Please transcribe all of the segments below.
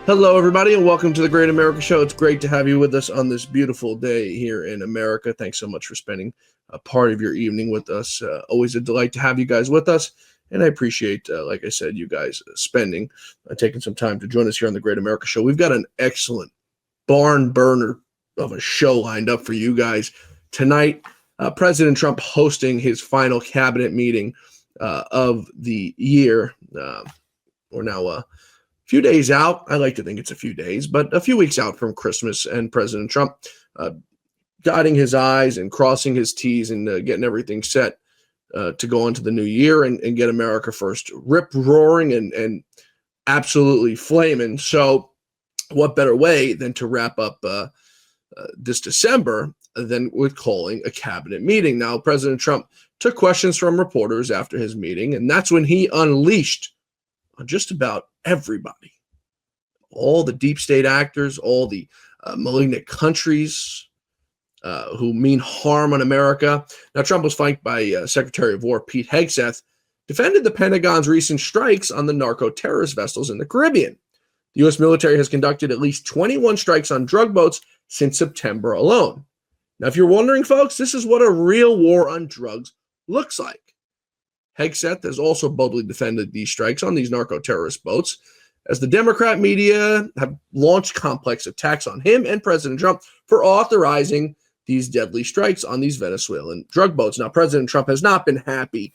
Hello, everybody, and welcome to the Great America Show. It's great to have you with us on this beautiful day here in America. Thanks so much for spending a part of your evening with us. Always a delight to have you guys with us, and I appreciate, like I said, you guys taking some time to join us here on the Great America Show. We've got an excellent barn burner of a show lined up for you guys tonight. President Trump hosting his final cabinet meeting of the year. We're now few days out. I like to think it's a few days, but a few weeks out from Christmas, and President Trump dotting his I's and crossing his T's and getting everything set to go into the new year and get America first rip-roaring and absolutely flaming. So what better way than to wrap up this December than with calling a cabinet meeting? Now, President Trump took questions from reporters after his meeting, and that's when he unleashed on just about everybody, all the deep state actors, all the malignant countries who mean harm on America. Now, Trump was flanked by Secretary of War Pete Hegseth, defended the Pentagon's recent strikes on the narcoterrorist vessels in the Caribbean. The U.S. military has conducted at least 21 strikes on drug boats since September alone. Now, if you're wondering, folks, this is what a real war on drugs looks like. Hegseth has also boldly defended these strikes on these narco-terrorist boats, as the Democrat media have launched complex attacks on him and President Trump for authorizing these deadly strikes on these Venezuelan drug boats. Now, President Trump has not been happy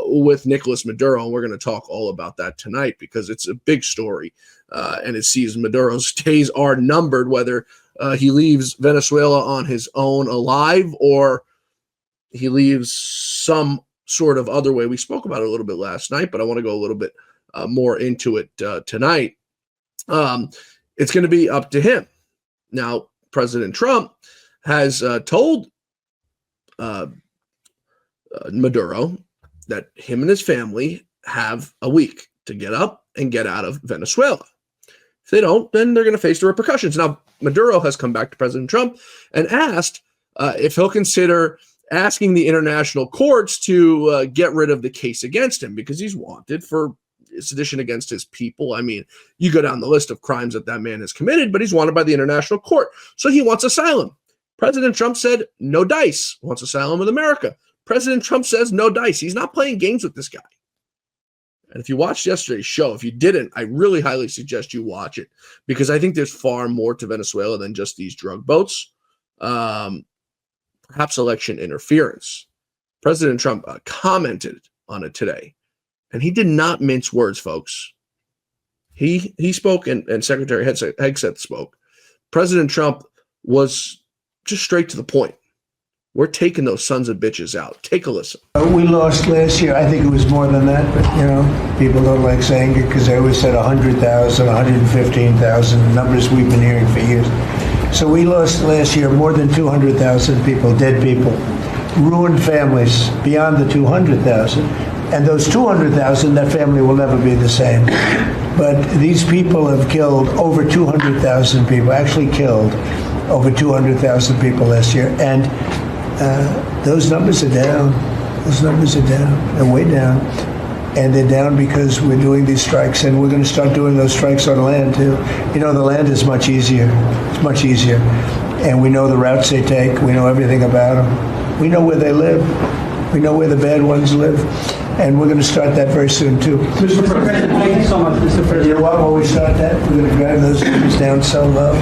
with Nicolas Maduro, and we're going to talk all about that tonight because it's a big story, and it sees Maduro's days are numbered, whether he leaves Venezuela on his own alive or he leaves some sort of other way. We spoke about it a little bit last night, but I want to go a little bit more into it tonight. It's going to be up to him. Now, President Trump has told Maduro that him and his family have a week to get up and get out of Venezuela. If they don't, then they're going to face the repercussions. Now, Maduro has come back to President Trump and asked if he'll consider asking the international courts to get rid of the case against him because he's wanted for sedition against his people. I mean, you go down the list of crimes that man has committed, but he's wanted by the international court. So he wants asylum. President Trump said, no dice. Wants asylum with America. President Trump says, no dice. He's not playing games with this guy. And if you watched yesterday's show, if you didn't, I really highly suggest you watch it because I think there's far more to Venezuela than just these drug boats. Perhaps election interference. President Trump commented on it today, and he did not mince words, folks. He spoke, and Secretary Hegseth spoke. President Trump was just straight to the point. We're taking those sons of bitches out. Take a listen. We lost last year. I think it was more than that, but, people don't like saying it because they always said 100,000, 115,000, numbers we've been hearing for years. So we lost last year more than 200,000 people, dead people, ruined families beyond the 200,000. And those 200,000, that family will never be the same. But these people have killed over 200,000 people, actually killed over 200,000 people last year. And those numbers are down. Those numbers are down. They're way down. And they're down because we're doing these strikes, and we're going to start doing those strikes on land, too. The land is much easier. It's much easier. And we know the routes they take. We know everything about them. We know where they live. We know where the bad ones live. And we're going to start that very soon, too. Mr. President, thank you so much, Mr. President. You know what? When we start that, we're going to drive those numbers down so low.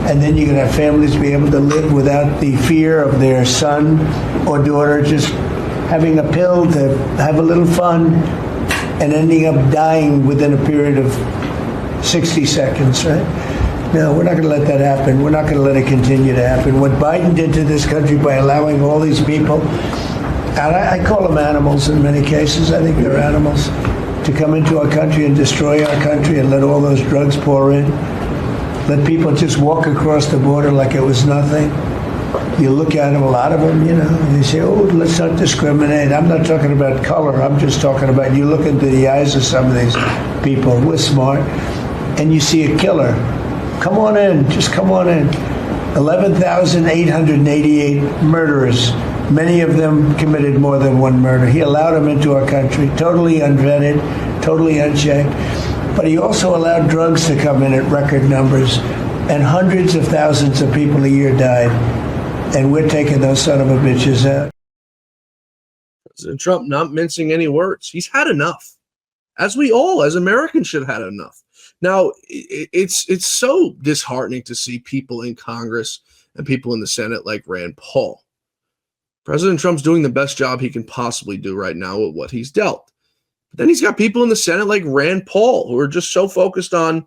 And then you're going to have families be able to live without the fear of their son or daughter just having a pill to have a little fun and ending up dying within a period of 60 seconds, right? No, we're not going to let that happen. We're not going to let it continue to happen. What Biden did to this country by allowing all these people, and I call them animals in many cases, I think they're animals, to come into our country and destroy our country and let all those drugs pour in. Let people just walk across the border like it was nothing. You look at them, a lot of them, they say, oh, let's not discriminate. I'm not talking about color. I'm just talking about, you look into the eyes of some of these people, we're smart, and you see a killer. Come on in, just come on in. 11,888 murderers Many of them committed more than one murder. He allowed them into our country, totally unvetted, totally unchecked. But he also allowed drugs to come in at record numbers, and hundreds of thousands of people a year died. And we're taking those son of a bitches out. President Trump not mincing any words. He's had enough, as we all, as Americans, should have had enough. Now, it's so disheartening to see people in Congress and people in the Senate like Rand Paul. President Trump's doing the best job he can possibly do right now with what he's dealt. But then he's got people in the Senate like Rand Paul who are just so focused on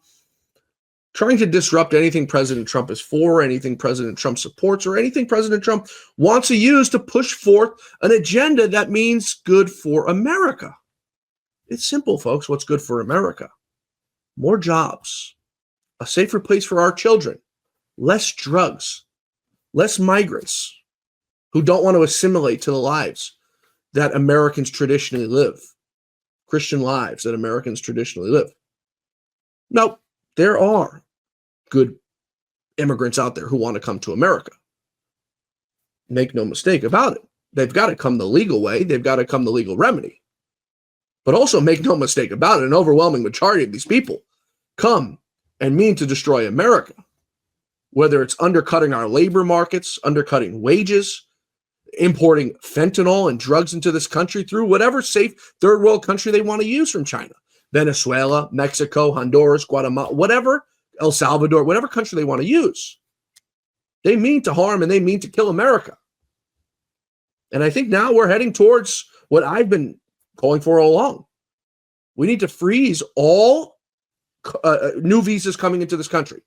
trying to disrupt anything President Trump is for, anything President Trump supports, or anything President Trump wants to use to push forth an agenda that means good for America. It's simple, folks. What's good for America? More jobs, a safer place for our children, less drugs, less migrants who don't want to assimilate to the lives that Americans traditionally live, Christian lives that Americans traditionally live. Now, there are good immigrants out there who want to come to America. Make no mistake about it. They've got to come the legal way. They've got to come the legal remedy. But also make no mistake about it, an overwhelming majority of these people come and mean to destroy America, whether it's undercutting our labor markets, undercutting wages, importing fentanyl and drugs into this country through whatever safe third world country they want to use from China, Venezuela, Mexico, Honduras, Guatemala, whatever, El Salvador, whatever country they want to use. They mean to harm and they mean to kill America. And I think now we're heading towards what I've been calling for all along. We need to freeze all new visas coming into this country.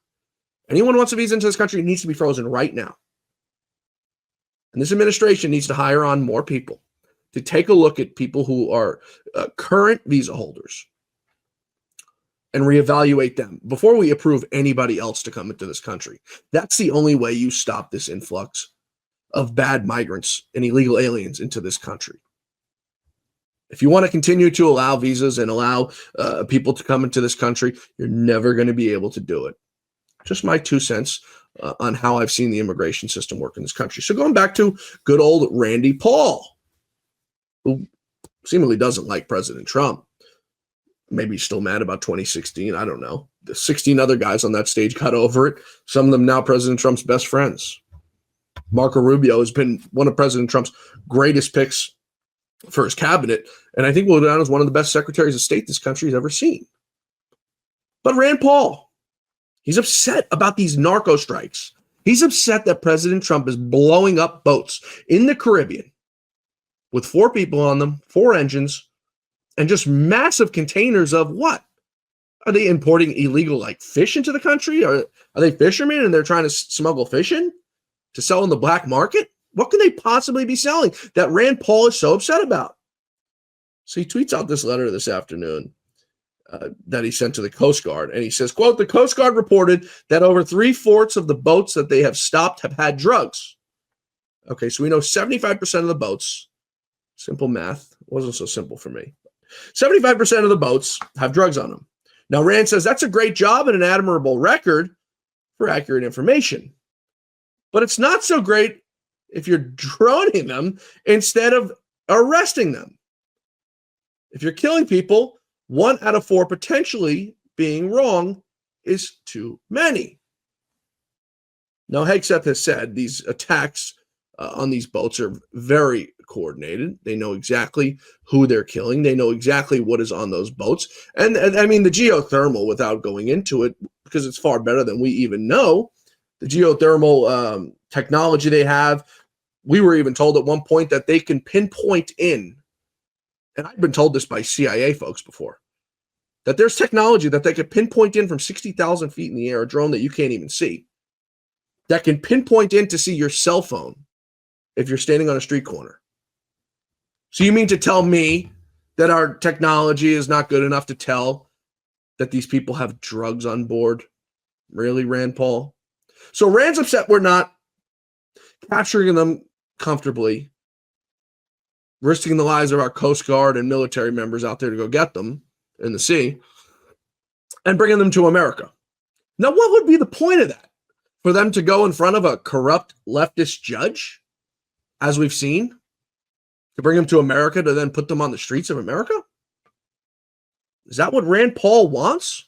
Anyone who wants a visa into this country needs to be frozen right now. And this administration needs to hire on more people to take a look at people who are current visa holders and reevaluate them before we approve anybody else to come into this country. That's the only way you stop this influx of bad migrants and illegal aliens into this country. If you want to continue to allow visas and allow people to come into this country, you're never going to be able to do it. Just my 2 cents on how I've seen the immigration system work in this country. So going back to good old Randy Paul, who seemingly doesn't like President Trump. Maybe he's still mad about 2016. I don't know. The 16 other guys on that stage got over it. Some of them now President Trump's best friends. Marco Rubio has been one of President Trump's greatest picks for his cabinet, and I think will go down as one of the best secretaries of state this country has ever seen. But Rand Paul, he's upset about these narco strikes. He's upset that President Trump is blowing up boats in the Caribbean with 4 people on them, 4 engines, and just massive containers of what? Are they importing illegal fish into the country? Are they fishermen and they're trying to smuggle fish in to sell in the black market? What can they possibly be selling that Rand Paul is so upset about? So he tweets out this letter this afternoon that he sent to the Coast Guard. And he says, quote, the Coast Guard reported that over 3/4 of the boats that they have stopped have had drugs. Okay, so we know 75% of the boats, simple math, wasn't so simple for me. 75% of the boats have drugs on them. Now, Rand says that's a great job and an admirable record for accurate information. But it's not so great if you're droning them instead of arresting them. If you're killing people, 1 out of 4 potentially being wrong is too many. Now, Hegseth has said these attacks on these boats are very coordinated. They know exactly who they're killing. They know exactly what is on those boats. And I mean, the geothermal, without going into it, because it's far better than we even know, the geothermal technology they have, we were even told at one point that they can pinpoint in, and I've been told this by CIA folks before, that there's technology that they could pinpoint in from 60,000 feet in the air, a drone that you can't even see, that can pinpoint in to see your cell phone if you're standing on a street corner. So you mean to tell me that our technology is not good enough to tell that these people have drugs on board? Really, Rand Paul? So Rand's upset we're not capturing them comfortably, risking the lives of our Coast Guard and military members out there to go get them in the sea, and bringing them to America. Now, what would be the point of that? For them to go in front of a corrupt leftist judge? as we've seen, to bring them to America to then put them on the streets of America? Is that what Rand Paul wants?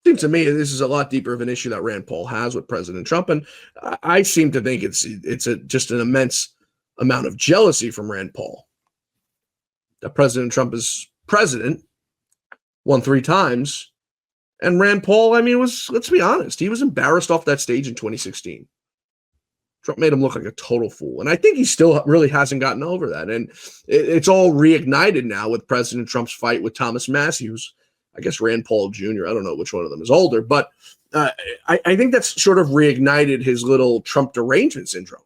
Seems to me this is a lot deeper of an issue that Rand Paul has with President Trump, and I seem to think it's just an immense amount of jealousy from Rand Paul that President Trump is president, won 3 times, and Rand Paul, I mean, let's be honest, he was embarrassed off that stage in 2016. Trump made him look like a total fool, and I think he still really hasn't gotten over that, and it's all reignited now with President Trump's fight with Thomas Massie, who's I guess Rand Paul Jr. I don't know which one of them is older, but I think that's sort of reignited his little Trump derangement syndrome.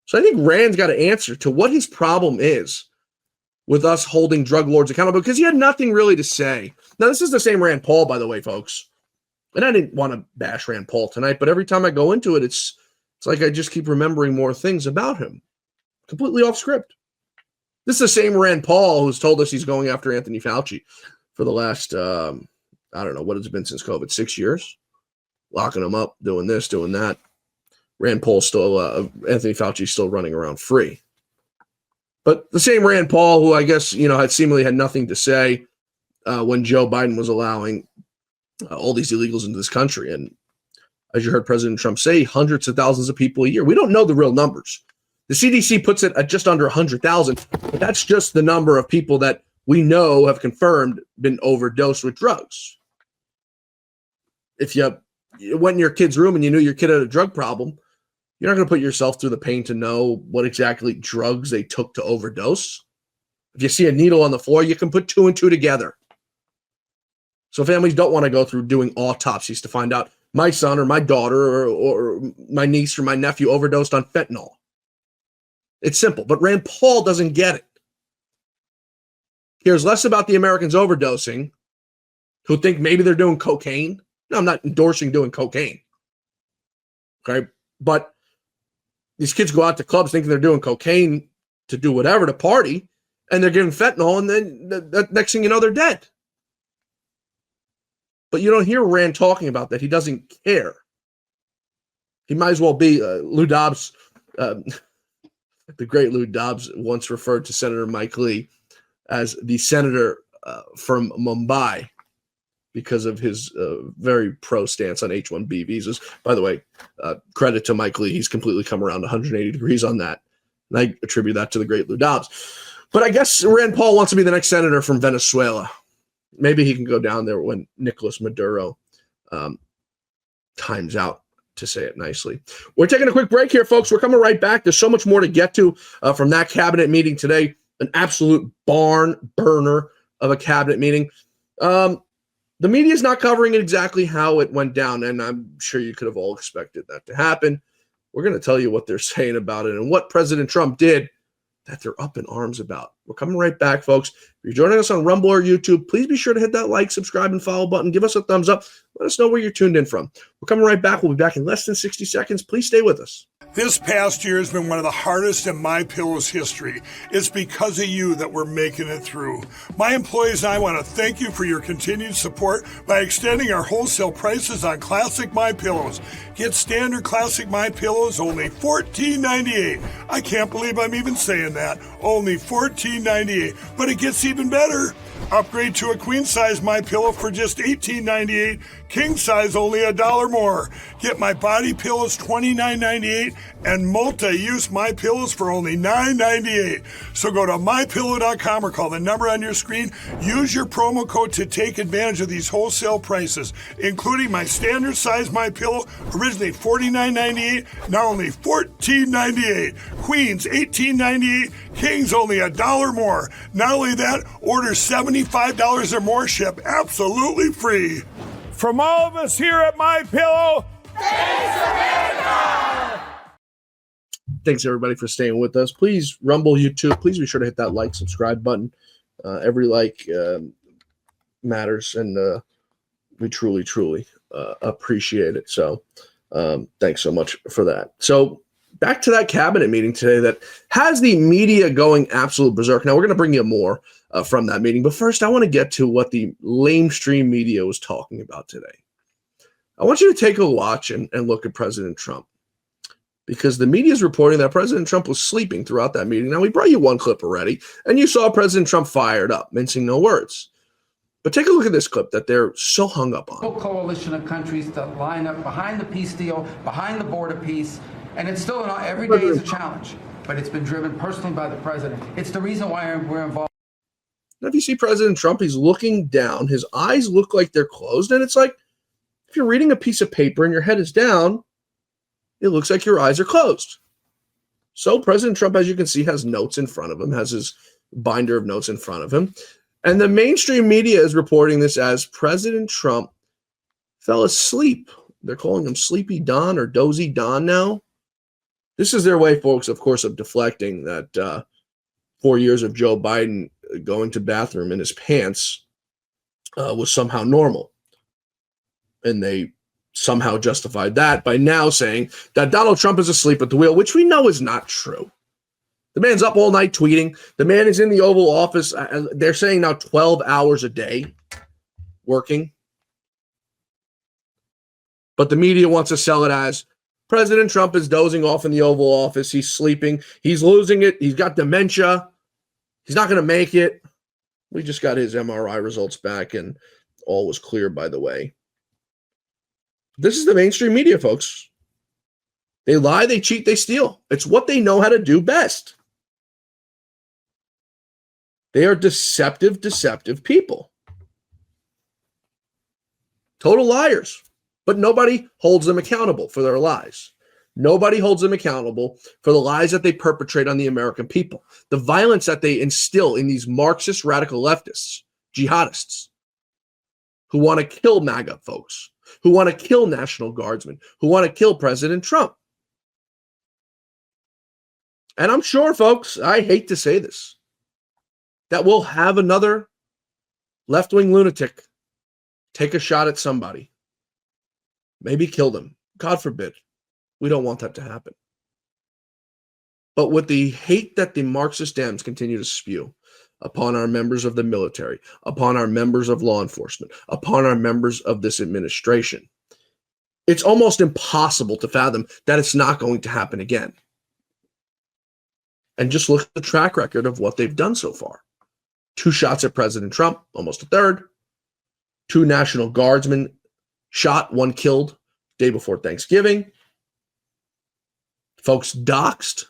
So I think Rand's got to answer to what his problem is with us holding drug lords accountable, because he had nothing really to say. Now, this is the same Rand Paul, by the way, folks. And I didn't want to bash Rand Paul tonight, but every time I go into it, it's like I just keep remembering more things about him. Completely off script. This is the same Rand Paul who's told us he's going after Anthony Fauci for the last, I don't know, what has it been since COVID, 6 years? Locking him up, doing this, doing that. Rand Paul's still, Anthony Fauci's still running around free. But the same Rand Paul who I guess, had seemingly had nothing to say when Joe Biden was allowing all these illegals into this country. And as you heard President Trump say, hundreds of thousands of people a year. We don't know the real numbers. The CDC puts it at just under 100,000, but that's just the number of people that we know have confirmed been overdosed with drugs. If you went in your kid's room and you knew your kid had a drug problem, you're not going to put yourself through the pain to know what exactly drugs they took to overdose. If you see a needle on the floor, you can put 2 and 2 together. So families don't want to go through doing autopsies to find out my son or my daughter or my niece or my nephew overdosed on fentanyl. It's simple, but Rand Paul doesn't get it. He cares less about the Americans overdosing who think maybe they're doing cocaine. No, I'm not endorsing doing cocaine. Okay, but these kids go out to clubs thinking they're doing cocaine to do whatever, to party, and they're giving fentanyl, and then the next thing you know, they're dead. But you don't hear Rand talking about that. He doesn't care. He might as well be Lou Dobbs. The great Lou Dobbs once referred to Senator Mike Lee as the senator from Mumbai because of his very pro stance on H-1B visas. By the way, credit to Mike Lee. He's completely come around 180 degrees on that. And I attribute that to the great Lou Dobbs. But I guess Rand Paul wants to be the next senator from Venezuela. Maybe he can go down there when Nicolas Maduro times out, to say it nicely. We're taking a quick break here, folks. We're coming right back. There's so much more to get to from that cabinet meeting today. An absolute barn burner of a cabinet meeting. The media is not covering exactly how it went down, and I'm sure you could have all expected that to happen. We're going to tell you what they're saying about it and what President Trump did that they're up in arms about. We're coming right back, folks. If you're joining us on Rumble or YouTube, please be sure to hit that like, subscribe, and follow button. Give us a thumbs up. Let us know where you're tuned in from. We're coming right back. We'll be back in less than 60 seconds. Please stay with us. This past year has been one of the hardest in MyPillow's history. It's because of you that we're making it through. My employees and I want to thank you for your continued support by extending our wholesale prices on classic MyPillows. Get standard classic MyPillows only $14.98. I can't believe I'm even saying that. Only $14.98. But it gets even better. Upgrade to a queen size MyPillow for just $18.98. King size only $1 more. Get my body pillows $29.98 and multi-use MyPillows for only $9.98. So go to MyPillow.com or call the number on your screen. Use your promo code to take advantage of these wholesale prices, including my standard size MyPillow, originally $49.98, now only $14.98. Queens $18.98. Kings only $1 more. Not only that, order $75 or more, ship absolutely free. From all of us here at MyPillow, thanks America! Thanks everybody for staying with us. Please, Rumble, YouTube, please be sure to hit that like, subscribe button. Every like matters, and we truly, truly appreciate it. So thanks so much for that. So back to that cabinet meeting today that has the media going absolute berserk. Now, we're going to bring you more from that meeting. But first, I want to get to what the lamestream media was talking about today. I want you to take a watch and look at President Trump. because the media is reporting that President Trump was sleeping throughout that meeting. Now, we brought you one clip already, and you saw President Trump fired up, mincing no words. But take a look at this clip that they're so hung up on. A coalition of countries that line up behind the peace deal, behind the border peace, and it's still every day is a challenge, but it's been driven personally by the president. It's the reason why we're involved. Now, if you see President Trump, he's looking down. His eyes look like they're closed, and it's like if you're reading a piece of paper and your head is down, it looks like your eyes are closed. So President Trump, as you can see, has notes in front of him, has his binder of notes in front of him. And the mainstream media is reporting this as President Trump fell asleep. They're calling him Sleepy Don or Dozy Don now. This is their way, folks, of course, of deflecting that 4 years of Joe Biden going to bathroom in his pants was somehow normal. And they somehow justified that by now saying that Donald Trump is asleep at the wheel, which we know is not true. The man's up all night tweeting. The man is in the Oval Office. They're saying now 12 hours a day working. But the media wants to sell it as President Trump is dozing off in the Oval Office. He's sleeping. He's losing it. He's got dementia. He's not going to make it. We just got his MRI results back, and all was clear, by the way. This is the mainstream media, folks. They lie, they cheat, they steal. It's what they know how to do best. They are deceptive people. Total liars. But nobody holds them accountable for their lies. Nobody holds them accountable for the lies that they perpetrate on the American people. The violence that they instill in these Marxist radical leftists, jihadists, who want to kill MAGA folks, who want to kill National Guardsmen, who want to kill President Trump. And I'm sure, folks, I hate to say this, that we'll have another left-wing lunatic take a shot at somebody. Maybe kill them. God forbid. We don't want that to happen. But with the hate that the Marxist Dems continue to spew upon our members of the military, upon our members of law enforcement, upon our members of this administration, it's almost impossible to fathom that it's not going to happen again. And just look at the track record of what they've done so far. 2 shots at President Trump, almost a third. 2 National Guardsmen shot, 1 killed day before Thanksgiving. Folks doxxed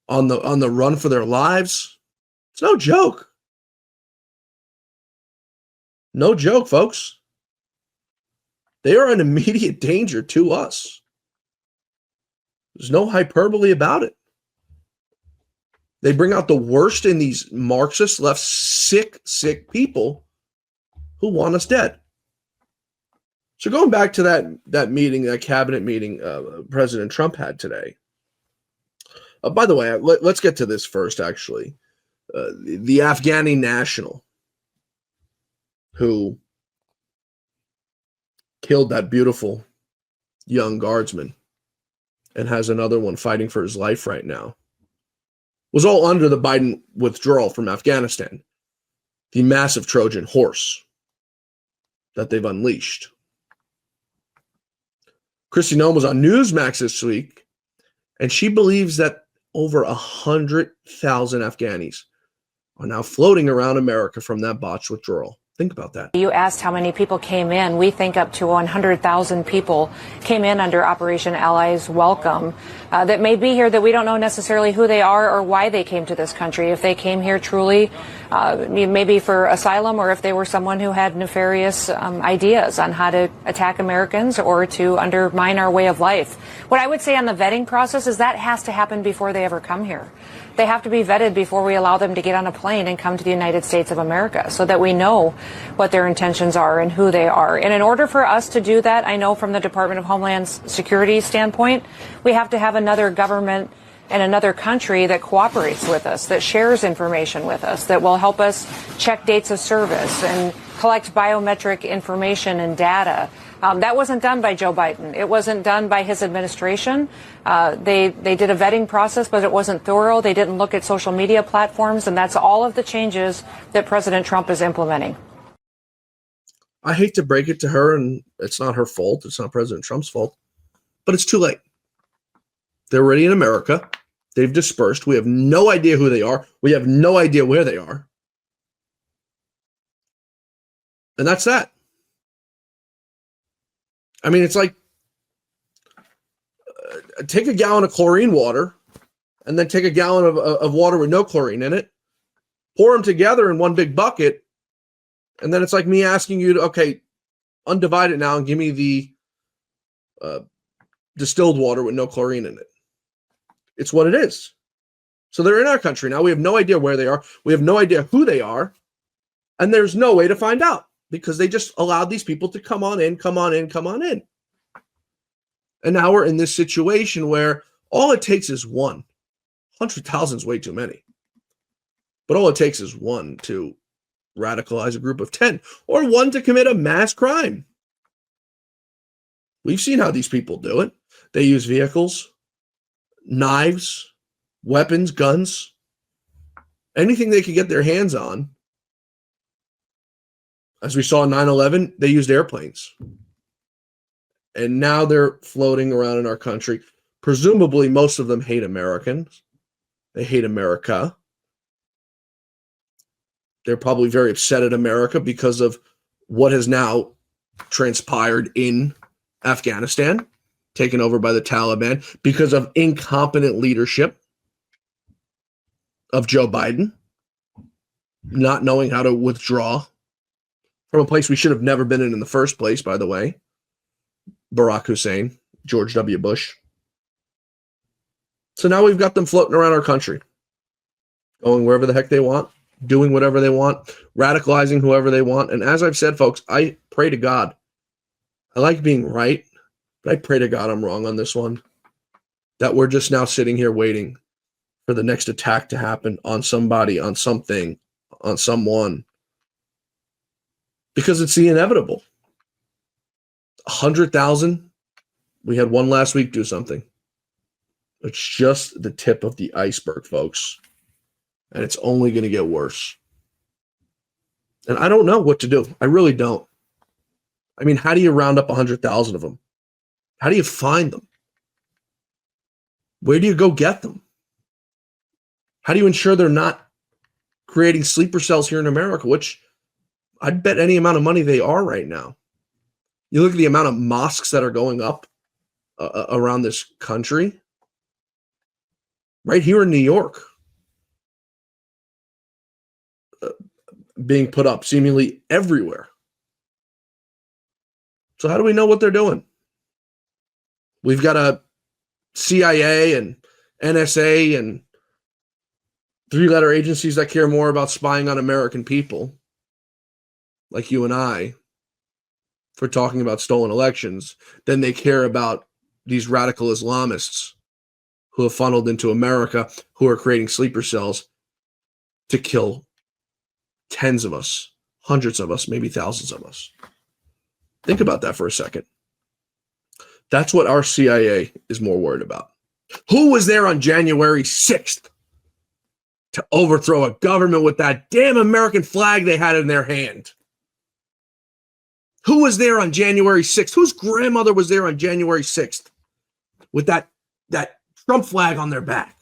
on the run for their lives. It's no joke. No joke, folks. They are an immediate danger to us. There's no hyperbole about it. They bring out the worst in these Marxist left sick people who want us dead. So going back to that meeting, that cabinet meeting President Trump had today. By the way, let's get to this first, actually. The Afghani national who killed that beautiful young guardsman and has another one fighting for his life right now was all under the Biden withdrawal from Afghanistan, the massive Trojan horse that they've unleashed. Kristi Noem was on Newsmax this week, and she believes that over 100,000 Afghanis are now floating around America from that botched withdrawal. Think about that. You asked how many people came in. We think up to 100,000 people came in under Operation Allies Welcome that may be here that we don't know necessarily who they are or why they came to this country. If they came here truly maybe for asylum, or if they were someone who had nefarious ideas on how to attack Americans or to undermine our way of life. What I would say on the vetting process is that has to happen before they ever come here. They have to be vetted before we allow them to get on a plane and come to the United States of America so that we know what their intentions are and who they are. And in order for us to do that, I know from the Department of Homeland Security standpoint, we have to have another government and another country that cooperates with us, that shares information with us, that will help us check dates of service and collect biometric information and data. That wasn't done by Joe Biden. It wasn't done by his administration. They did a vetting process, but it wasn't thorough. They didn't look at social media platforms, and that's all of the changes that President Trump is implementing. I hate to break it to her, and it's not her fault. It's not President Trump's fault, but it's too late. They're already in America. They've dispersed. We have no idea who they are. We have no idea where they are. And that's that. I mean, it's like take a gallon of chlorine water and then take a gallon of water with no chlorine in it, pour them together in one big bucket, and then it's like me asking you to, okay, undivide it now and give me the distilled water with no chlorine in it. It's what it is. So they're in our country now. We have no idea where they are. We have no idea who they are. And there's no way to find out because they just allowed these people to come on in. And now we're in this situation where all it takes is one. 100,000 is way too many. But all it takes is one to radicalize a group of 10 or one to commit a mass crime. We've seen how these people do it. They use vehicles, knives, weapons, guns, anything they could get their hands on. As we saw in 9/11, they used airplanes. And now they're floating around in our country. Presumably, most of them hate Americans. They hate America. They're probably very upset at America because of what has now transpired in Afghanistan, taken over by the Taliban, because of incompetent leadership of Joe Biden, not knowing how to withdraw from a place we should have never been in the first place, by the way. Barack Hussein, George W. Bush. So now we've got them floating around our country, going wherever the heck they want, doing whatever they want, radicalizing whoever they want. And as I've said, folks, I pray to God. I like being right, but I pray to God I'm wrong on this one. That we're just now sitting here waiting for the next attack to happen on somebody, on something, on someone. Because it's the inevitable. 100,000. We had one last week do something. It's just the tip of the iceberg, folks. And it's only going to get worse. And I don't know what to do. I really don't. I mean, how do you round up 100,000 of them? How do you find them? Where do you go get them? How do you ensure they're not creating sleeper cells here in America, which I'd bet any amount of money they are right now. You look at the amount of mosques that are going up around this country. Right here in New York. Being put up seemingly everywhere. So how do we know what they're doing? We've got a CIA and NSA and three-letter agencies that care more about spying on American people, like you and I, for talking about stolen elections, than they care about these radical Islamists who have funneled into America, who are creating sleeper cells to kill tens of us, hundreds of us, maybe thousands of us. Think about that for a second. That's what our CIA is more worried about. Who was there on January 6th to overthrow a government with that damn American flag they had in their hand? Who was there on January 6th? Whose grandmother was there on January 6th with that Trump flag on their back?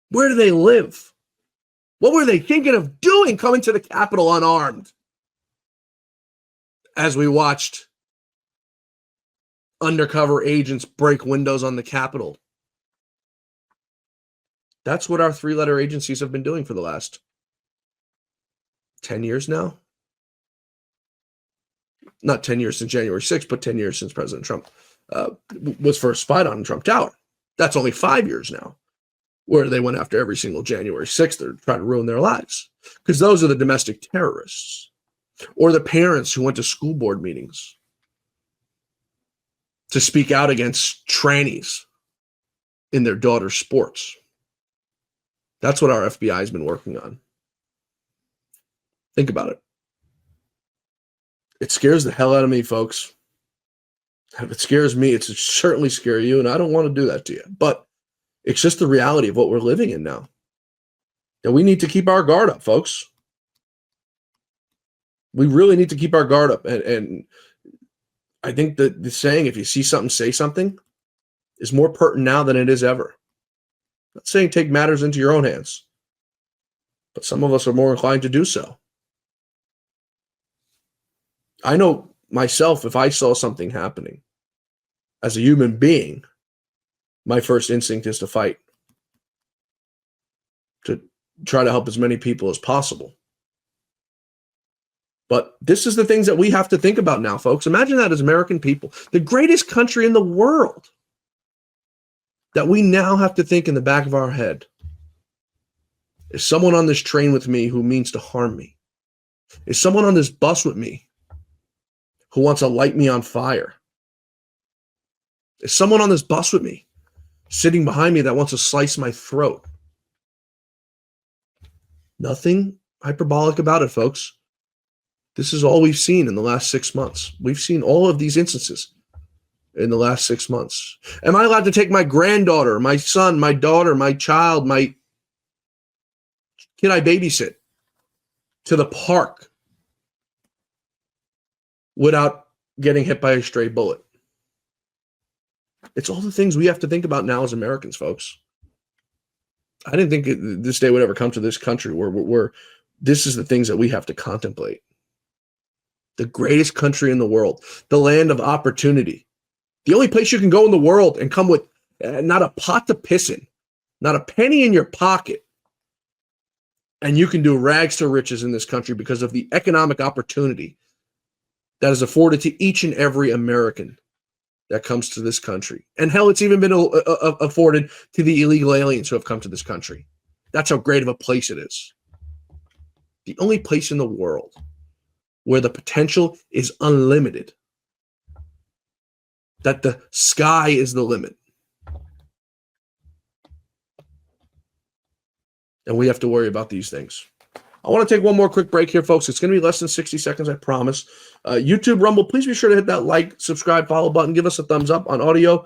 Where do they live? What were they thinking of doing coming to the Capitol unarmed? As we watched undercover agents break windows on the Capitol. That's what our three-letter agencies have been doing for the last 10 years now. Not 10 years since January 6th, but 10 years since President Trump was first spied on in Trump Tower. That's only 5 years now, where they went after every single January 6th. They're trying to ruin their lives because those are the domestic terrorists or the parents who went to school board meetings to speak out against trannies in their daughter's sports. That's what our FBI has been working on. Think about it. It scares the hell out of me, folks. If it scares me, it's certainly scare you, and I don't want to do that to you. But it's just the reality of what we're living in now. And we need to keep our guard up, folks. We really need to keep our guard up. And I think that the saying, if you see something, say something, is more pertinent now than it is ever. I'm not saying take matters into your own hands, but some of us are more inclined to do so. I know myself, if I saw something happening as a human being, my first instinct is to fight, to try to help as many people as possible. But this is the things that we have to think about now, folks. Imagine that as American people, the greatest country in the world, that we now have to think in the back of our head, is someone on this train with me who means to harm me? Is someone on this bus with me who wants to light me on fire? Is someone on this bus with me sitting behind me that wants to slice my throat? Nothing hyperbolic about it, folks. This is all we've seen in the last 6 months. We've seen all of these instances in the last 6 months. Am I allowed to take my granddaughter, my son, my daughter, my child, my kid I babysit to the park without getting hit by a stray bullet? It's all the things we have to think about now as Americans, folks. I didn't think this day would ever come to this country where this is the things that we have to contemplate. The greatest country in the world, the land of opportunity, the only place you can go in the world and come with not a pot to piss in, not a penny in your pocket, and you can do rags to riches in this country because of the economic opportunity that is afforded to each and every American that comes to this country. And hell, it's even been afforded to the illegal aliens who have come to this country. That's how great of a place it is. The only place in the world where the potential is unlimited, that the sky is the limit. And we have to worry about these things. I want to take one more quick break here, folks. It's going to be less than 60 seconds, I promise. YouTube, Rumble, please be sure to hit that like, subscribe, follow button. Give us a thumbs up on audio.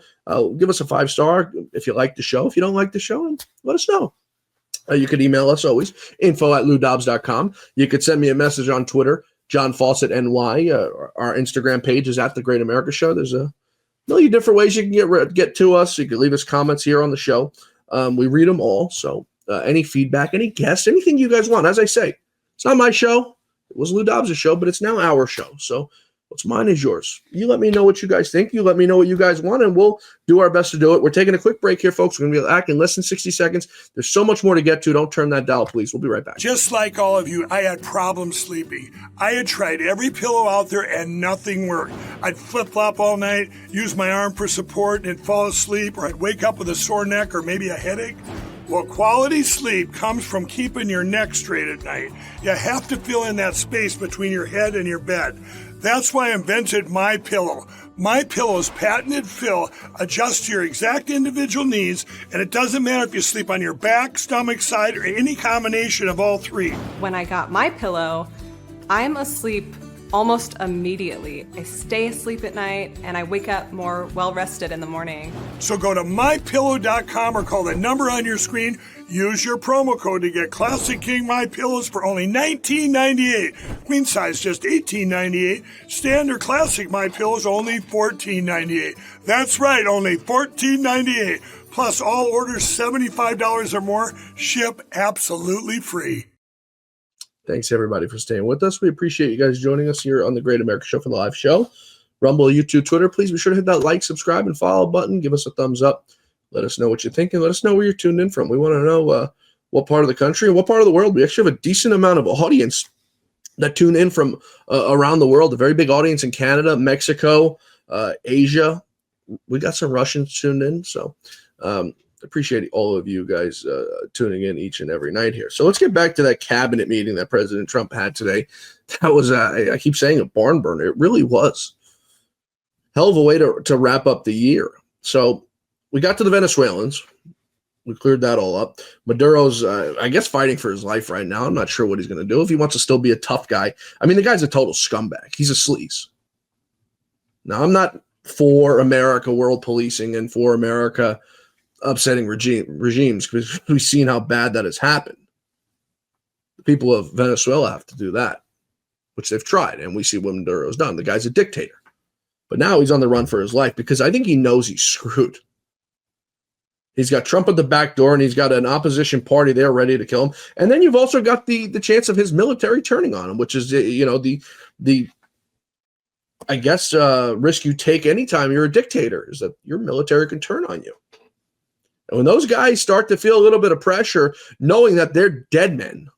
Give us a 5-star if you like the show. If you don't like the show, and let us know. You could email us always, info@loudobbs.com. You could send me a message on Twitter, John Fawcett NY. Our Instagram page is @The Great America Show. There's a million different ways you can get to us. You can leave us comments here on the show. We read them all. So any feedback, any guests, anything you guys want. As I say, it's not my show. It was Lou Dobbs' show, but it's now our show. So what's mine is yours. You let me know what you guys think. You let me know what you guys want, and we'll do our best to do it. We're taking a quick break here, folks. We're going to be back in less than 60 seconds. There's so much more to get to. Don't turn that dial, please. We'll be right back. Just like all of you, I had problems sleeping. I had tried every pillow out there and nothing worked. I'd flip-flop all night, use my arm for support, and fall asleep, or I'd wake up with a sore neck or maybe a headache. Well, quality sleep comes from keeping your neck straight at night. You have to fill in that space between your head and your bed. That's why I invented My Pillow. My Pillow's patented fill adjusts to your exact individual needs, and it doesn't matter if you sleep on your back, stomach, side, or any combination of all three. When I got My Pillow, I'm asleep almost immediately. I stay asleep at night, and I wake up more well-rested in the morning. So go to MyPillow.com or call the number on your screen. Use your promo code to get Classic King My Pillows for only $19.98. Queen size just $18.98. Standard Classic My Pillows only $14.98. That's right, only $14.98. Plus all orders $75 or more ship absolutely free. Thanks, everybody, for staying with us. We appreciate you guys joining us here on the Great America Show for the live show. Rumble, YouTube, Twitter. Please be sure to hit that like, subscribe, and follow button. Give us a thumbs up. Let us know what you think, and let us know where you're tuned in from. We want to know what part of the country and what part of the world. We actually have a decent amount of audience that tune in from around the world. A very big audience in Canada, Mexico, Asia. We got some Russians tuned in, so appreciate all of you guys tuning in each and every night here. So let's get back to that cabinet meeting that President Trump had today. That was, I keep saying, a barn burner. It really was. Hell of a way to wrap up the year. So we got to the Venezuelans. We cleared that all up. Maduro's, I guess, fighting for his life right now. I'm not sure what he's going to do. If he wants to still be a tough guy. I mean, the guy's a total scumbag. He's a sleaze. Now, I'm not for America world policing and for America upsetting regimes, because we've seen how bad that has happened. The people of Venezuela have to do that, which they've tried, and we see what Maduro's done. The guy's a dictator. But now he's on the run for his life because I think he knows he's screwed. He's got Trump at the back door, and he's got an opposition party there ready to kill him. And then you've also got the chance of his military turning on him, which is, the I guess, risk you take anytime you're a dictator, is that your military can turn on you. And when those guys start to feel a little bit of pressure, knowing that they're dead men,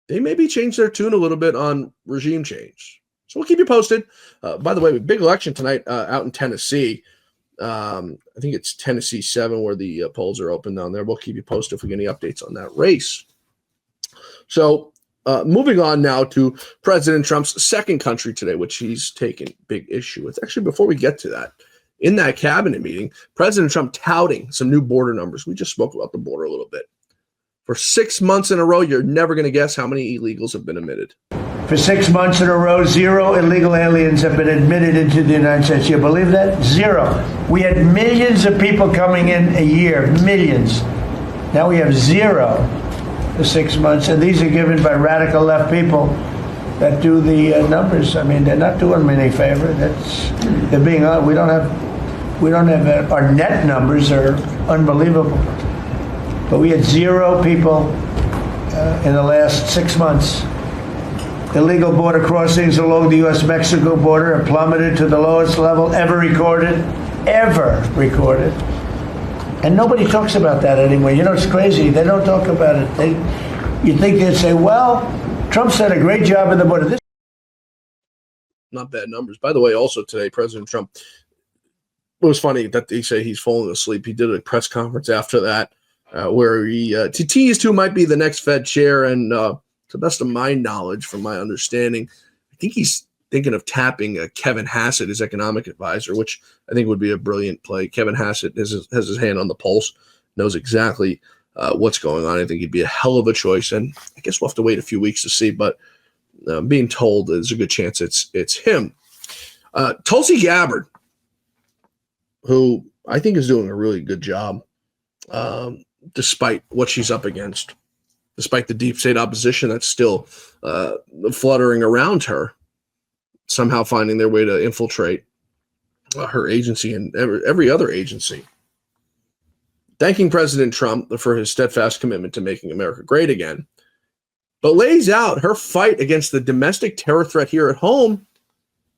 they maybe change their tune a little bit on regime change. So we'll keep you posted. By the way, big election tonight out in Tennessee. I think it's Tennessee 7 where the polls are open down there. We'll keep you posted if we get any updates on that race. So moving on now to President Trump's second country today, which he's taken big issue with. Actually, before we get to that, in that cabinet meeting, President Trump touting some new border numbers. We just spoke about the border a little bit. For 6 months in a row, you're never going to guess how many illegals have been admitted. For 6 months in a row, 0 illegal aliens have been admitted into the United States. You believe that? 0. We had millions of people coming in a year, millions. Now we have 0 for 6 months, and these are given by radical left people that do the numbers. I mean, they're not doing me any favor. They're being we don't have our net numbers are unbelievable. But we had 0 people in the last 6 months. Illegal border crossings along the U.S.-Mexico border have plummeted to the lowest level ever recorded. And nobody talks about that anymore. You know, it's crazy. They don't talk about it. You'd think they'd say, well, Trump's done a great job in the border. Not bad numbers. By the way, also today, President Trump, it was funny that they say he's falling asleep. He did a press conference after that where he teased who might be the next Fed chair, and to the best of my knowledge, from my understanding, I think he's thinking of tapping Kevin Hassett, his economic advisor, which I think would be a brilliant play. Kevin Hassett has his hand on the pulse, knows exactly what's going on. I think he'd be a hell of a choice, and I guess we'll have to wait a few weeks to see, but being told there's a good chance it's him. Tulsi Gabbard, who I think is doing a really good job, despite what she's up against, despite the deep state opposition that's still fluttering around her, somehow finding their way to infiltrate her agency and every other agency. Thanking President Trump for his steadfast commitment to making America great again, but lays out her fight against the domestic terror threat here at home,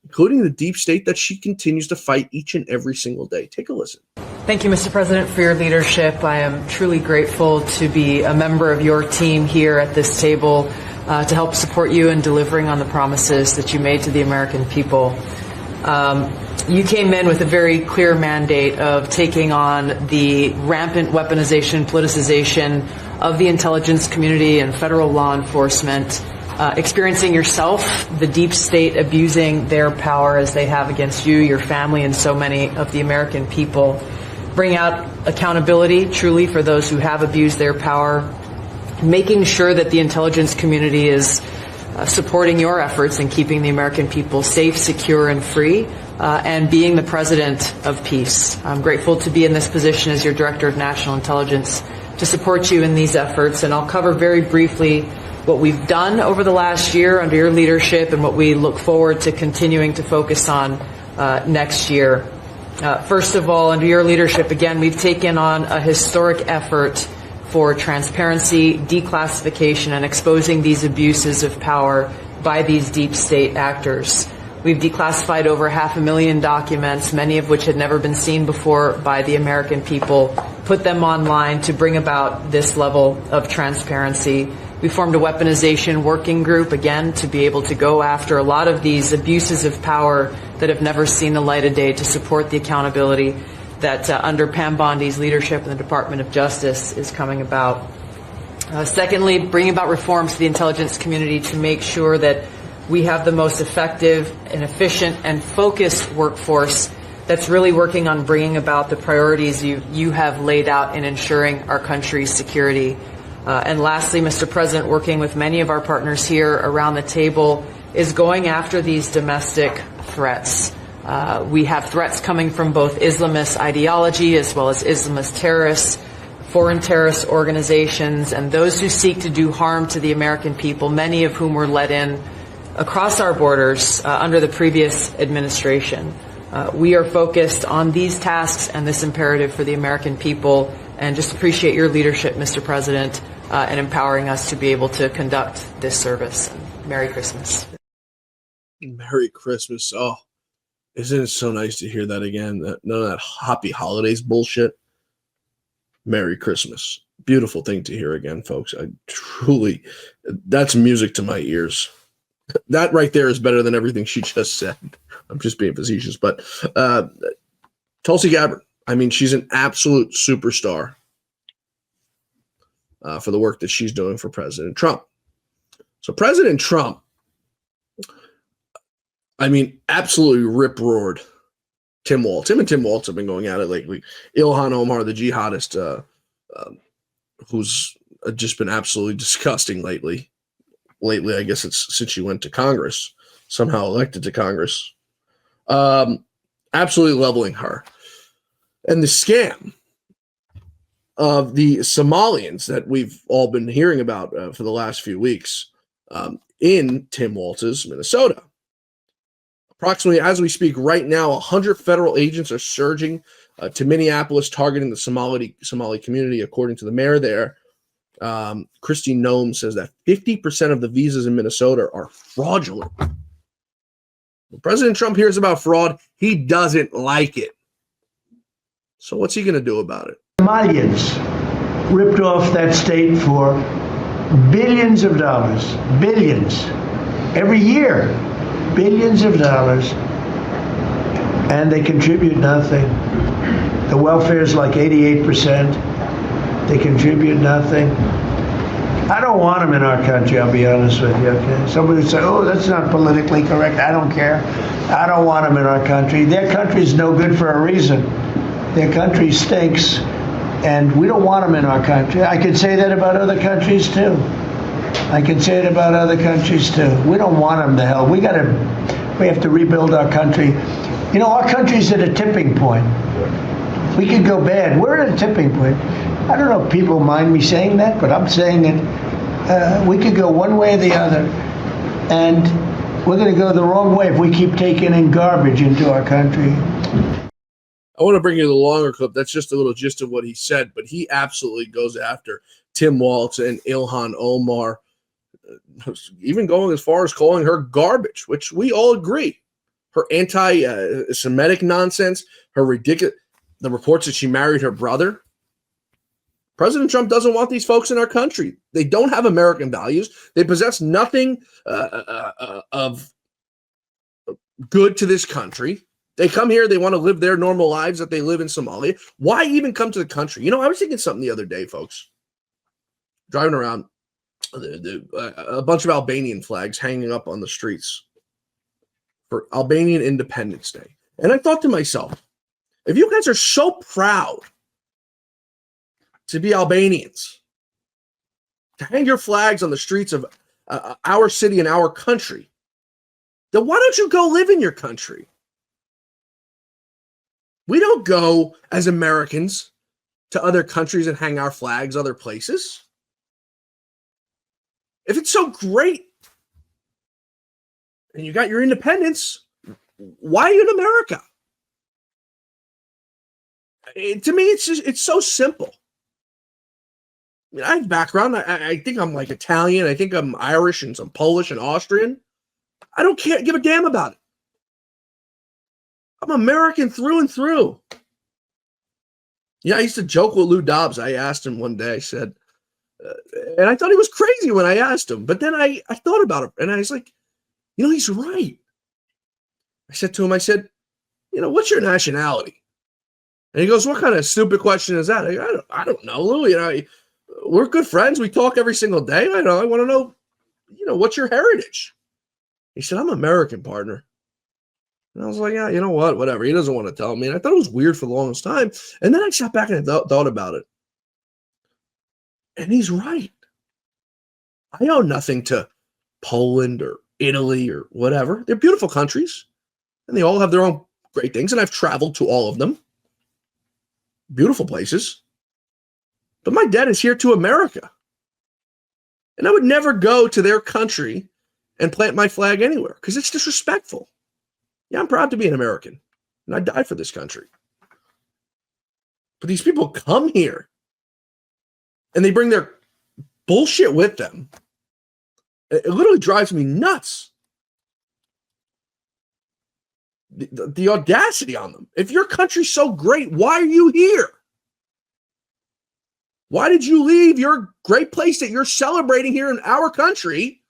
including the deep state that she continues to fight each and every single day. Take a listen. Thank you, Mr. President, for your leadership. I am truly grateful to be a member of your team here at this table to help support you in delivering on the promises that you made to the American people. You came in with a very clear mandate of taking on the rampant weaponization, politicization of the intelligence community and federal law enforcement, experiencing yourself, the deep state abusing their power as they have against you, your family, and so many of the American people. Bring out accountability truly for those who have abused their power, making sure that the intelligence community is supporting your efforts in keeping the American people safe, secure, and free, and being the president of peace. I'm grateful to be in this position as your Director of National Intelligence to support you in these efforts, and I'll cover very briefly what we've done over the last year under your leadership and what we look forward to continuing to focus on next year. First of all, under your leadership, again, we've taken on a historic effort for transparency, declassification, and exposing these abuses of power by these deep state actors. We've declassified over 500,000 documents, many of which had never been seen before by the American people, put them online to bring about this level of transparency. We formed a weaponization working group, again, to be able to go after a lot of these abuses of power that have never seen the light of day, to support the accountability that under Pam Bondi's leadership in the Department of Justice is coming about. Secondly, bringing about reforms to the intelligence community to make sure that we have the most effective and efficient and focused workforce that's really working on bringing about the priorities you have laid out in ensuring our country's security. And lastly, Mr. President, working with many of our partners here around the table is going after these domestic threats. We have threats coming from both Islamist ideology as well as Islamist terrorists, foreign terrorist organizations, and those who seek to do harm to the American people, many of whom were let in across our borders under the previous administration. We are focused on these tasks and this imperative for the American people, and just appreciate your leadership, Mr. President, in empowering us to be able to conduct this service. Merry Christmas. Merry Christmas. Oh, isn't it so nice to hear that again? None of that happy holidays bullshit. Merry Christmas. Beautiful thing to hear again, folks. That's music to my ears. That right there is better than everything she just said. I'm just being facetious, but Tulsi Gabbard, I mean, she's an absolute superstar for the work that she's doing for President Trump. So President Trump, I mean, absolutely rip-roared Tim Walz. Him and Tim Walz have been going at it lately. Ilhan Omar, the jihadist, who's just been absolutely disgusting lately. Lately, I guess it's since she went to Congress, somehow elected to Congress. Absolutely leveling her. And the scam of the Somalians that we've all been hearing about for the last few weeks in Tim Walz's Minnesota. Approximately, as we speak right now, 100 federal agents are surging to Minneapolis, targeting the Somali community, according to the mayor there. Christy Nome says that 50% of the visas in Minnesota are fraudulent. When President Trump hears about fraud, he doesn't like it. So what's he going to do about it? Somalians ripped off that state for billions of dollars, billions, every year, billions of dollars, and they contribute nothing. The welfare is like 88%. They contribute nothing. I don't want them in our country, I'll be honest with you. Okay? Somebody would say, oh, that's not politically correct. I don't care. I don't want them in our country. Their country's no good for a reason. Their country stinks, and we don't want them in our country. I could say that about other countries, too. I can say it about other countries, too. We don't want them to hell. We have to rebuild our country. You know, our country's at a tipping point. We could go bad. We're at a tipping point. I don't know if people mind me saying that, but I'm saying it. We could go one way or the other, and we're going to go the wrong way if we keep taking in garbage into our country. I want to bring you the longer clip. That's just a little gist of what he said, but he absolutely goes after Tim Walz and Ilhan Omar, even going as far as calling her garbage, which we all agree. Her anti-Semitic nonsense, her ridiculous, the reports that she married her brother. President Trump doesn't want these folks in our country. They don't have American values. They possess nothing of good to this country. They come here. They want to live their normal lives that they live in Somalia. Why even come to the country? You know, I was thinking something the other day, folks. Driving around, a bunch of Albanian flags hanging up on the streets for Albanian Independence Day. And I thought to myself, if you guys are so proud to be Albanians, to hang your flags on the streets of our city and our country, then why don't you go live in your country? We don't go as Americans to other countries and hang our flags other places. If it's so great and you got your independence, why are you in America? To me, it's so simple. I mean, I have background. I think I'm like Italian. I think I'm Irish and some Polish and Austrian. I don't give a damn about it. I'm American through and through. Yeah, I used to joke with Lou Dobbs. I asked him one day, I said, and I thought he was crazy when I asked him, but then I thought about it, and I was like, you know, he's right. I said to him, you know, what's your nationality? And he goes, what kind of stupid question is that? I don't know, Lou. You know, we're good friends. We talk every single day. I want to know, you know, what's your heritage? He said, I'm American, partner. And I was like, yeah, you know what? Whatever. He doesn't want to tell me. And I thought it was weird for the longest time. And then I sat back and thought about it. And he's right. I owe nothing to Poland or Italy or whatever. They're beautiful countries. And they all have their own great things. And I've traveled to all of them. Beautiful places. But my debt is here to America. And I would never go to their country and plant my flag anywhere because it's disrespectful. Yeah, I'm proud to be an American. and I die for this country. But these people come here and they bring their bullshit with them. It literally drives me nuts. The audacity on them. If your country's so great, why are you here? Why did you leave your great place that you're celebrating here in our country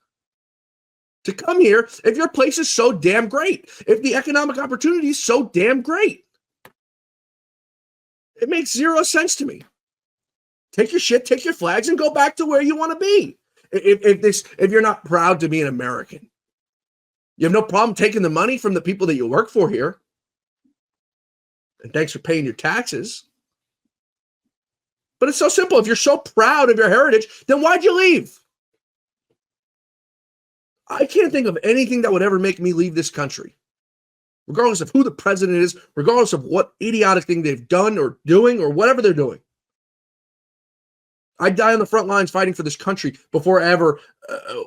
to come here if your place is so damn great? If the economic opportunity is so damn great? It makes zero sense to me. Take your shit, take your flags, and go back to where you want to be. If you're not proud to be an American, you have no problem taking the money from the people that you work for here. And thanks for paying your taxes. But it's so simple. If you're so proud of your heritage, then why'd you leave? I can't think of anything that would ever make me leave this country, regardless of who the president is, regardless of what idiotic thing they've done or doing or whatever they're doing. I'd die on the front lines fighting for this country before I ever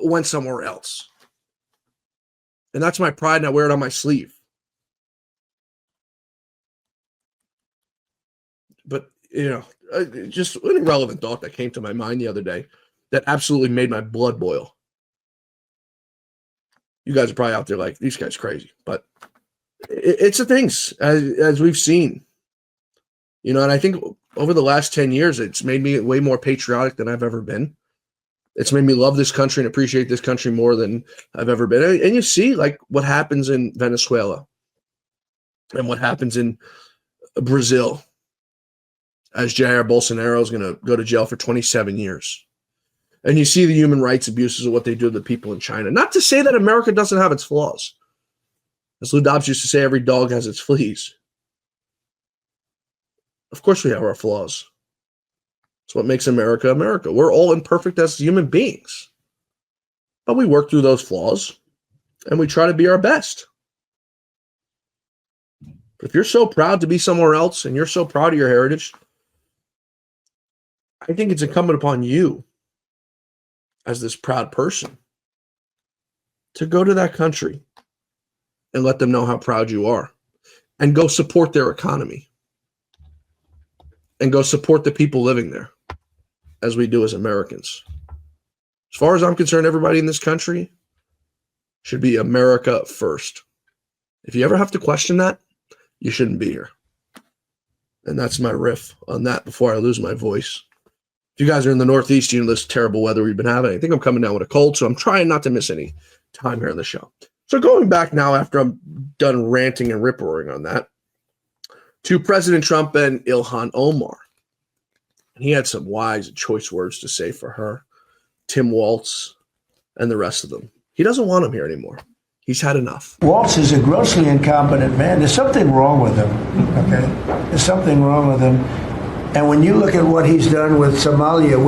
went somewhere else. And that's my pride, and I wear it on my sleeve. But, just an irrelevant thought that came to my mind the other day that absolutely made my blood boil. You guys are probably out there like, these guys crazy. But it's the things, as we've seen. And I think over the last 10 years, it's made me way more patriotic than I've ever been. It's made me love this country and appreciate this country more than I've ever been. And you see, like, what happens in Venezuela and what happens in Brazil as Jair Bolsonaro is going to go to jail for 27 years. And you see the human rights abuses of what they do to the people in China. Not to say that America doesn't have its flaws. As Lou Dobbs used to say, every dog has its fleas. Of course we have our flaws. It's what makes America America. We're all imperfect as human beings. But we work through those flaws, and we try to be our best. But if you're so proud to be somewhere else, and you're so proud of your heritage, I think it's incumbent upon you, as this proud person, to go to that country and let them know how proud you are, and go support their economy, and go support the people living there, as we do as Americans. As far as I'm concerned, everybody in this country should be America first. If you ever have to question that, you shouldn't be here. And that's my riff on that before I lose my voice. If you guys are in the Northeast, you know this terrible weather we've been having. I think I'm coming down with a cold, so I'm trying not to miss any time here on the show. So going back now, after I'm done ranting and rip-roaring on that, to President Trump and Ilhan Omar. And he had some wise and choice words to say for her, Tim Walz, and the rest of them. He doesn't want him here anymore. He's had enough. Walz is a grossly incompetent man. There's something wrong with him, okay? There's something wrong with him. And when you look at what he's done with Somalia,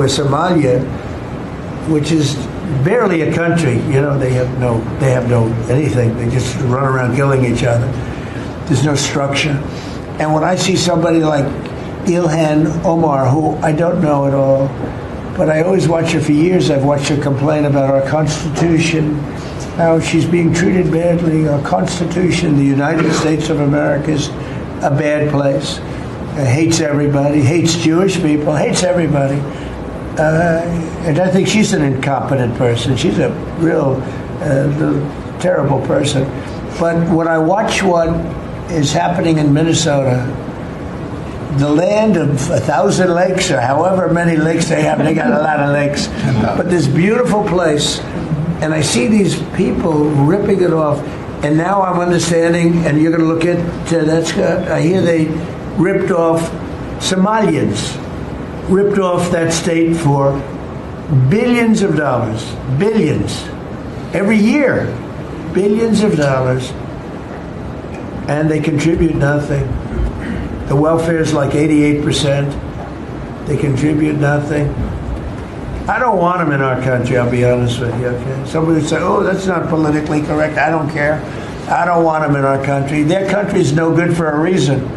which is barely a country, they have no anything. They just run around killing each other. There's no structure. And when I see somebody like Ilhan Omar, who I don't know at all, but I always watch her for years. I've watched her complain about our Constitution, how she's being treated badly. Our Constitution, the United States of America, is a bad place. Hates everybody, hates Jewish people, hates everybody. And I think she's an incompetent person. She's a real terrible person. But when I watch what is happening in Minnesota, the land of 1,000 lakes, or however many lakes they have, they got a lot of lakes, but this beautiful place, and I see these people ripping it off, and now I'm understanding, and you're going to look at, I hear they ripped off Somalians, ripped off that state for billions of dollars, billions, every year, billions of dollars, and they contribute nothing. The welfare is like 88%. They contribute nothing. I don't want them in our country, I'll be honest with you, okay? Somebody would say, oh, that's not politically correct. I don't care. I don't want them in our country. Their country's no good for a reason.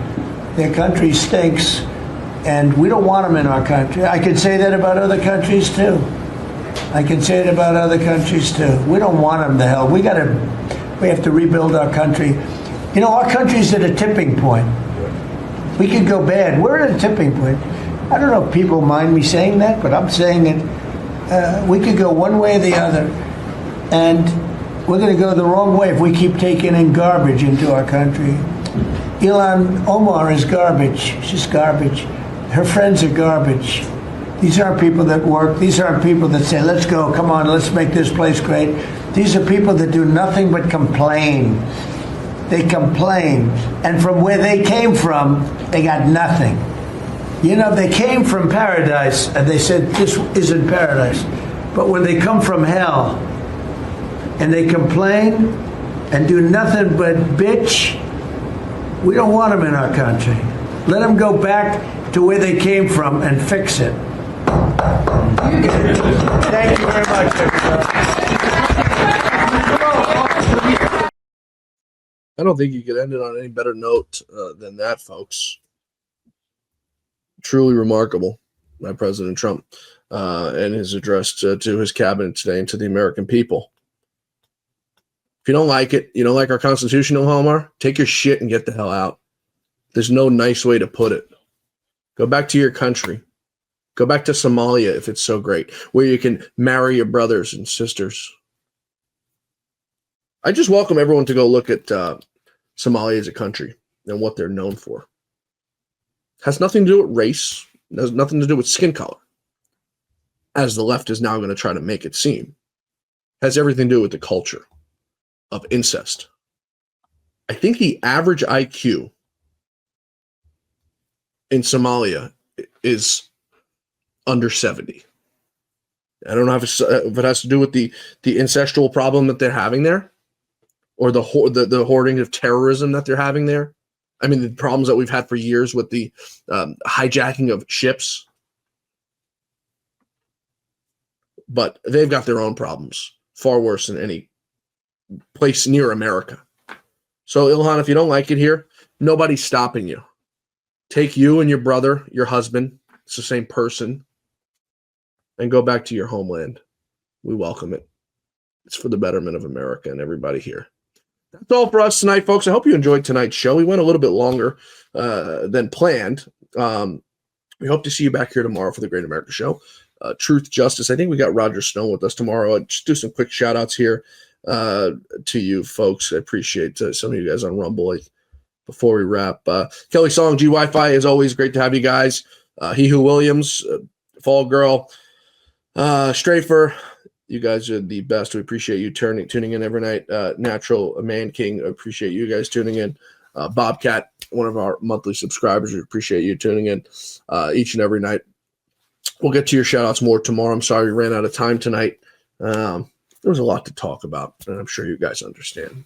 Their country stinks, and we don't want them in our country. I can say that about other countries, too. I can say it about other countries, too. We don't want them to hell. We have to rebuild our country. You know, our country's at a tipping point. We could go bad. We're at a tipping point. I don't know if people mind me saying that, but I'm saying it. We could go one way or the other. And we're going to go the wrong way if we keep taking in garbage into our country. Ilhan Omar is garbage. She's garbage. Her friends are garbage. These aren't people that work. These aren't people that say, let's go, come on, let's make this place great. These are people that do nothing but complain. They complain. And from where they came from, they got nothing. You know, they came from paradise, and they said, this isn't paradise. But when they come from hell, and they complain, and do nothing but bitch, we don't want them in our country. Let them go back to where they came from and fix it. Thank you very much, everybody. I don't think you could end it on any better note than that, folks. Truly remarkable by President Trump and his address to his cabinet today and to the American people. If you don't like it, you don't like our Constitution, Omar, take your shit and get the hell out. There's no nice way to put it. Go back to your country. Go back to Somalia if it's so great, where you can marry your brothers and sisters. I just welcome everyone to go look at Somalia as a country and what they're known for. It has nothing to do with race. It has nothing to do with skin color, as the left is now going to try to make it seem. It has everything to do with the culture of incest. I think the average IQ in Somalia is under 70. I don't know if it has to do with the ancestral problem that they're having there, or the hoarding of terrorism that they're having there. I mean, the problems that we've had for years with the hijacking of ships. But they've got their own problems, far worse than any place near America. So, Ilhan, if you don't like it here, nobody's stopping you. Take you and your brother, your husband, it's the same person, and go back to your homeland. We welcome it. It's for the betterment of America and everybody here. That's all for us tonight, folks. I hope you enjoyed tonight's show. We went a little bit longer than planned. We hope to see you back here tomorrow for the Great America Show. Truth, Justice. I think we got Roger Stone with us tomorrow. I'll just do some quick shout outs here to you folks. I appreciate some of you guys on Rumble before we wrap. Kelly Song, G Wi-Fi, as always, great to have you guys. He Who Williams, Fall Girl, Strafer, you guys are the best. We appreciate you tuning in every night. Natural Man King, appreciate you guys tuning in. Bobcat, one of our monthly subscribers, we appreciate you tuning in each and every night. We'll get to your shout outs more tomorrow. I'm sorry we ran out of time tonight. There was a lot to talk about, and I'm sure you guys understand.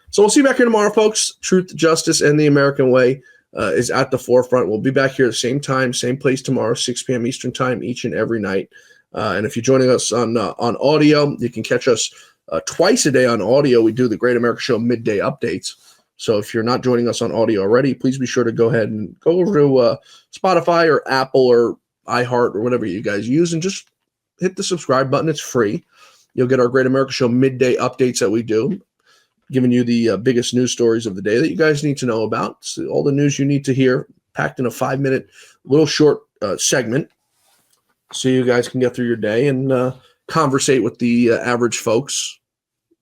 So we'll see you back here tomorrow, folks. Truth, Justice, and the American Way is at the forefront. We'll be back here at the same time, same place tomorrow, 6 p.m. Eastern time, each and every night. And if you're joining us on audio, you can catch us twice a day on audio. We do the Great America Show midday updates. So if you're not joining us on audio already, please be sure to go ahead and go over to Spotify or Apple or iHeart or whatever you guys use and just hit the subscribe button. It's free. You'll get our Great America Show midday updates that we do, giving you the biggest news stories of the day that you guys need to know about. So all the news you need to hear, packed in a 5-minute little short segment, so you guys can get through your day and conversate with the average folks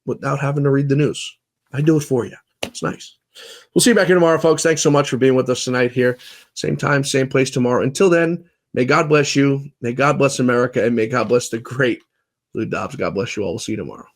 without having to read the news. I do it for you. It's nice. We'll see you back here tomorrow, folks. Thanks so much for being with us tonight here. Same time, same place tomorrow. Until then, may God bless you. May God bless America. And may God bless the great Lou Dobbs. God bless you all. We'll see you tomorrow.